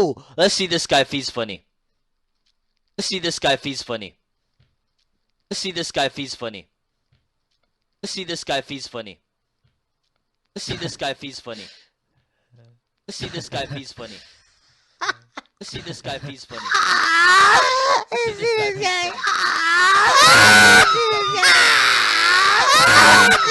Oh! Let's see this guy if he's funny. Let's see this guy if he's funny. Let's see this guy if he's funny. Let's see this guy if he's funny. Let's see this guy if he's funny. Let's see this guy if he's funny. Let's see this guy if he's funny. Let's see this guy if he's funny.